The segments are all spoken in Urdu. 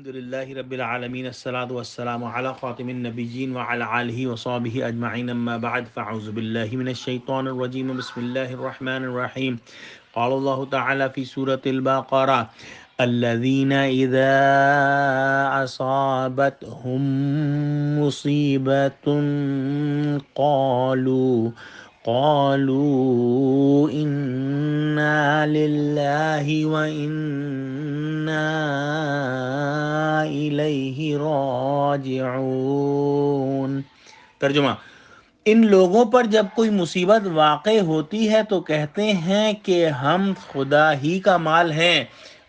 الحمدللہ رب العالمین الصلاۃ والسلام علی خاتم النبیین وعلی آلہ وصحبہ اجمعین اما بعد فاعوذ باللہ من الشیطان الرجیم بسم اللہ الرحمن الرحیم قال اللہ تعالی فی سورۃ البقرہ الذین اذا اصابتهم مصیبۃ قالوا انا للہ وانا الیہ راجعون۔ ترجمہ: ان لوگوں پر جب کوئی مصیبت واقع ہوتی ہے تو کہتے ہیں کہ ہم خدا ہی کا مال ہیں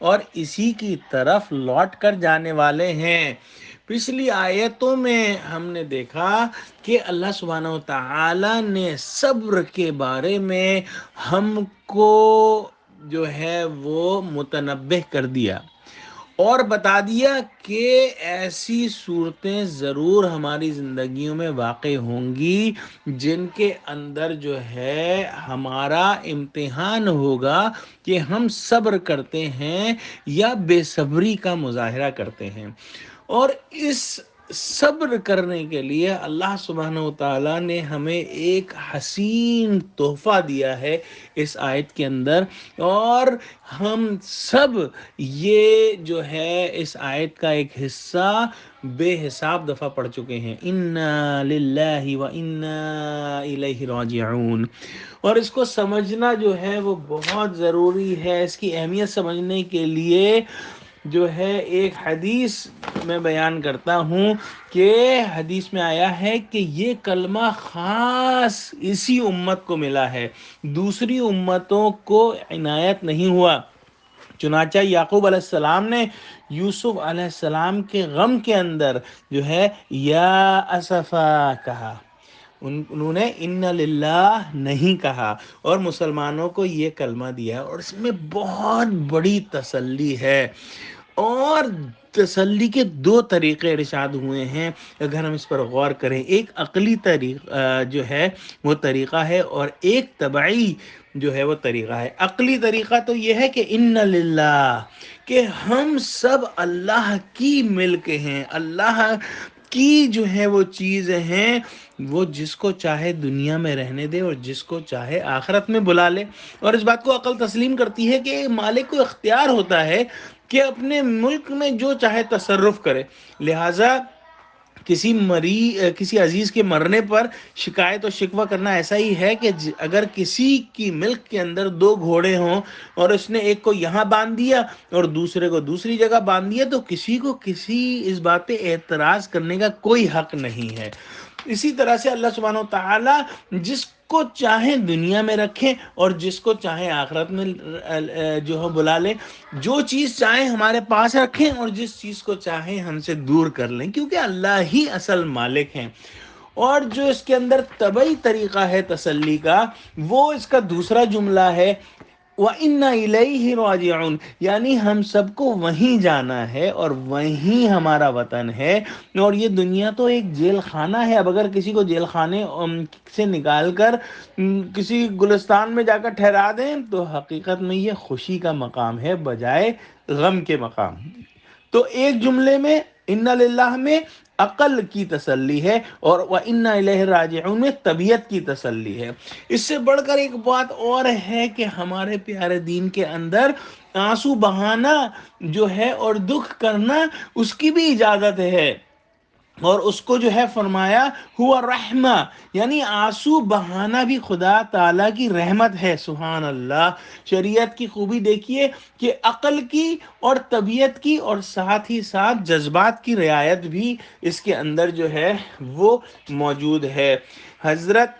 اور اسی کی طرف لوٹ کر جانے والے ہیں۔ پچھلی آیتوں میں ہم نے دیکھا کہ اللہ سبحانہ و تعالی نے صبر کے بارے میں ہم کو جو ہے وہ متنبہ کر دیا اور بتا دیا کہ ایسی صورتیں ضرور ہماری زندگیوں میں واقع ہوں گی جن کے اندر جو ہے ہمارا امتحان ہوگا کہ ہم صبر کرتے ہیں یا بے صبری کا مظاہرہ کرتے ہیں، اور اس صبر کرنے کے لیے اللہ سبحانہ و تعالیٰ نے ہمیں ایک حسین تحفہ دیا ہے اس آیت کے اندر، اور ہم سب یہ جو ہے اس آیت کا ایک حصہ بے حساب دفعہ پڑھ چکے ہیں، انا للہ و انا الیہ راجعون۔ اور اس کو سمجھنا جو ہے وہ بہت ضروری ہے۔ اس کی اہمیت سمجھنے کے لیے جو ہے ایک حدیث میں بیان کرتا ہوں کہ حدیث میں آیا ہے کہ یہ کلمہ خاص اسی امت کو ملا ہے، دوسری امتوں کو عنایت نہیں ہوا۔ چنانچہ یعقوب علیہ السلام نے یوسف علیہ السلام کے غم کے اندر جو ہے یا اسفا کہا، انہوں نے ان للہ نہیں کہا، اور مسلمانوں کو یہ کلمہ دیا، اور اس میں بہت بڑی تسلی ہے۔ اور تسلی کے دو طریقے ارشاد ہوئے ہیں اگر ہم اس پر غور کریں، ایک عقلی طریقہ جو ہے وہ طریقہ ہے، اور ایک طبعی جو ہے وہ طریقہ ہے۔ عقلی طریقہ تو یہ ہے کہ ان للہ، کہ ہم سب اللہ کی ملک ہیں، اللہ کی جو ہے وہ چیزیں ہیں، وہ جس کو چاہے دنیا میں رہنے دے اور جس کو چاہے آخرت میں بلا لے۔ اور اس بات کو عقل تسلیم کرتی ہے کہ مالک کو اختیار ہوتا ہے کہ اپنے ملک میں جو چاہے تصرف کرے، لہٰذا کسی عزیز کے مرنے پر شکایت و شکوہ کرنا ایسا ہی ہے کہ اگر کسی کی ملک کے اندر دو گھوڑے ہوں اور اس نے ایک کو یہاں باندھ دیا اور دوسرے کو دوسری جگہ باندھ دیا، تو کسی کو کسی اس بات پہ اعتراض کرنے کا کوئی حق نہیں ہے۔ اسی طرح سے اللہ سبحانہ و تعالی جس کو چاہے دنیا میں رکھیں اور جس کو چاہے آخرت میں جو ہے بلا لے، جو چیز چاہے ہمارے پاس رکھیں اور جس چیز کو چاہے ہم سے دور کر لیں، کیونکہ اللہ ہی اصل مالک ہیں۔ اور جو اس کے اندر طبعی طریقہ ہے تسلی کا، وہ اس کا دوسرا جملہ ہے وَإِنَّا إِلَيْهِ رَاجِعُونَ، یعنی ہم سب کو وہیں جانا ہے اور وہیں ہمارا وطن ہے، اور یہ دنیا تو ایک جیل خانہ ہے۔ اب اگر کسی کو جیل خانے سے نکال کر کسی گلستان میں جا کر ٹھہرا دیں تو حقیقت میں یہ خوشی کا مقام ہے بجائے غم کے مقام۔ تو ایک جملے میں ان للہ میں عقل کی تسلی ہے، اور وَإِنَّا إِلَيْهِ رَاجِعُونَ میں طبیعت کی تسلی ہے۔ اس سے بڑھ کر ایک بات اور ہے کہ ہمارے پیارے دین کے اندر آنسو بہانا جو ہے اور دکھ کرنا اس کی بھی اجازت ہے، اور اس کو جو ہے فرمایا ہوا رحمہ، یعنی آنسو بہانا بھی خدا تعالیٰ کی رحمت ہے۔ سبحان اللہ! شریعت کی خوبی دیکھیے کہ عقل کی اور طبیعت کی اور ساتھ ہی ساتھ جذبات کی رعایت بھی اس کے اندر جو ہے وہ موجود ہے۔ حضرت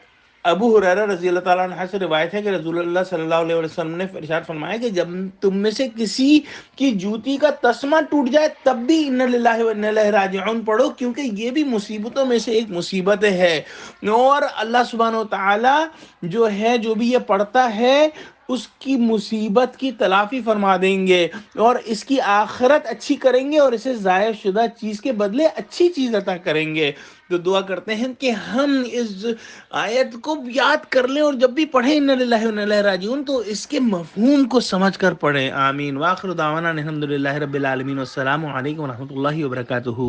ابو ہریرہ رضی اللہ تعالیٰ عنہ سے روایت ہے کہ رسول اللہ صلی اللہ علیہ وسلم نے ارشاد فرمایا کہ جب تم میں سے کسی کی جوتی کا تسمہ ٹوٹ جائے تب بھی ان للہ و انا الیہ راجعون پڑھو، کیونکہ یہ بھی مصیبتوں میں سے ایک مصیبت ہے۔ اور اللہ سبحانہ و تعالی جو ہے جو بھی یہ پڑھتا ہے اس کی مصیبت کی تلافی فرما دیں گے، اور اس کی آخرت اچھی کریں گے، اور اسے ضائع شدہ چیز کے بدلے اچھی چیز عطا کریں گے۔ تو دعا کرتے ہیں کہ ہم اس آیت کو یاد کر لیں، اور جب بھی پڑھیں اِنَّا لِلَّهِ وَإِنَّا إِلَيْهِ راجعون تو اس کے مفہوم کو سمجھ کر پڑھیں۔ آمین۔ وآخر دعوانا الحمد للہ رب العالمین، والسلام علیکم ورحمۃ اللہ وبرکاتہ۔